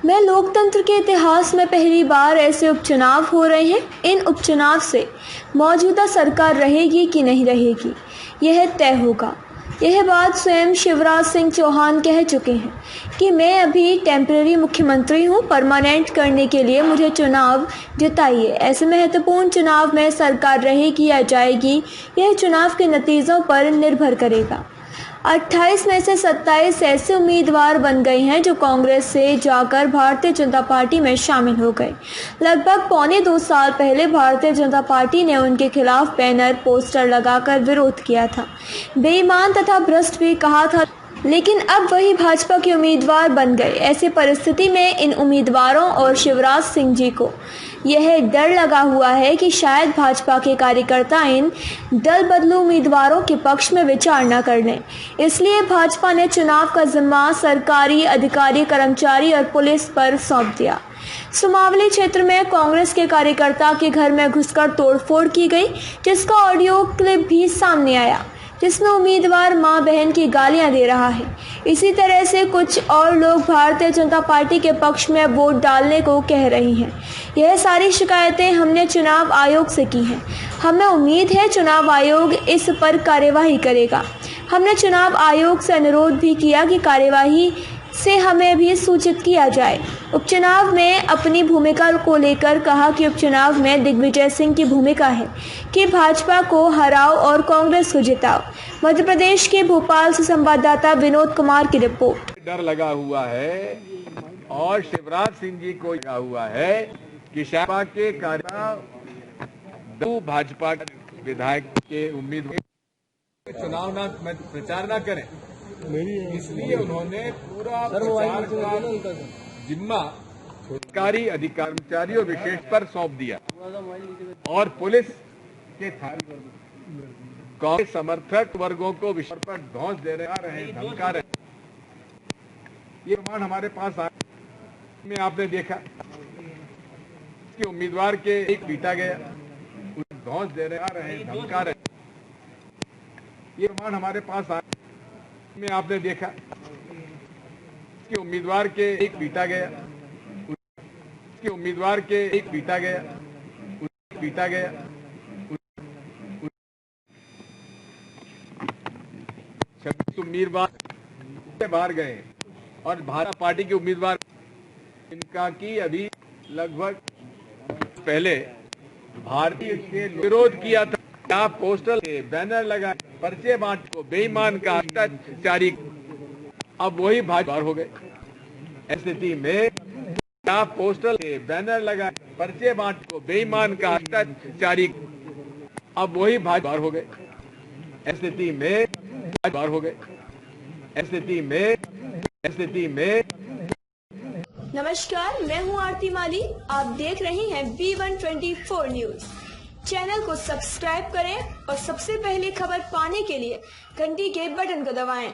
में लोकतंत्र के इतिहास में पहली बार ऐसे उपचुनाव हो रहे हैं। इन उपचुनाव से मौजूदा सरकार रहेगी कि नहीं रहेगी, यह तय होगा। यह बात स्वयं शिवराज सिंह चौहान कह चुके हैं कि मैं अभी टेम्पररी मुख्यमंत्री हूं, परमानेंट करने के लिए मुझे चुनाव जिताइए। ऐसे महत्वपूर्ण चुनाव में सरकार रहेगी या जाएगी, यह चुनाव के नतीजों पर निर्भर करेगा। 28 में से 27 ऐसे उम्मीदवार बन गए हैं जो कांग्रेस से जाकर भारतीय जनता पार्टी में शामिल हो गए। लगभग पौने 2 साल पहले भारतीय जनता पार्टी ने उनके खिलाफ बैनर पोस्टर लगाकर विरोध किया था, बेईमान तथा भ्रष्ट भी कहा था, लेकिन अब वही भाजपा के उम्मीदवार बन गए। ऐसी परिस्थिति में इन उम्मीदवारों और शिवराज सिंह जी को यह डर लगा हुआ है कि शायद भाजपा के कार्यकर्ता इन दल बदलू उम्मीदवारों के पक्ष में विचार न कर लें। इसलिए भाजपा ने चुनाव का जिम्मा सरकारी अधिकारी, कर्मचारी और पुलिस पर सौंप दिया। सुमावली क्षेत्र में कांग्रेस के कार्यकर्ता के घर में घुसकर तोड़फोड़ की गई, जिसका ऑडियो क्लिप भी सामने आया, जिसमें उम्मीदवार मां बहन की गालियां दे रहा है। इसी तरह से कुछ और लोग भारतीय जनता पार्टी के पक्ष में वोट डालने को कह रही हैं। यह सारी शिकायतें हमने चुनाव आयोग से की हैं। हमें उम्मीद है चुनाव आयोग इस पर कार्यवाही करेगा। हमने चुनाव आयोग से अनुरोध भी किया कि कार्यवाही से हमें भी सूचित किया जाए। उपचुनाव में अपनी भूमिका को लेकर कहा कि उपचुनाव में दिग्विजय सिंह की भूमिका है कि भाजपा को हराओ और कांग्रेस को जिताओ। मध्य प्रदेश के भोपाल से संवाददाता विनोद कुमार की रिपोर्ट। डर लगा हुआ है और शिवराज सिंह जी को लगा हुआ है कि भाजपा के कार्यकर्ता भाजपा विधायक के उम्मीदवार चुनाव में प्रचार न करें, इसलिए उन्होंने पूरा प्रचार का जिम्मा सरकारी अधिकारी, कर्मचारियों विशेष पर सौंप दिया और पुलिस के कांग्रेस समर्थक वर्गों को विषय पर धौंस दे रहे, धमका रहे। ये प्रमाण हमारे पास आया में आपने देखा कि उम्मीदवार के एक पीटा गया, धौंस दे रहे, धमका रहे। ये प्रमाण हमारे पास आया में आपने देखा कि उम्मीदवार के एक पीटा गया, कि उम्मीदवार के एक पीटा गया, 26 उम्मीदवार बाहर गए और भाजपा पार्टी के उम्मीदवार इनका की अभी लगभग पहले भारतीय के विरोध किया था, यहाँ पोस्टर बैनर लगा, पर्चे बांट को बेईमान का अत्याचारी, अब वही भाजपा हो गए। स्थिति में यहाँ पोस्टर बैनर लगा, पर्चे बांट को बेईमान का अत्याचारी, अब वही भाजपा हो गए। स्थिति में नमस्कार, मैं हूं आरती माली। आप देख रहे हैं V124 न्यूज। चैनल को सब्सक्राइब करें और सबसे पहले खबर पाने के लिए घंटी के बटन को दबाएं।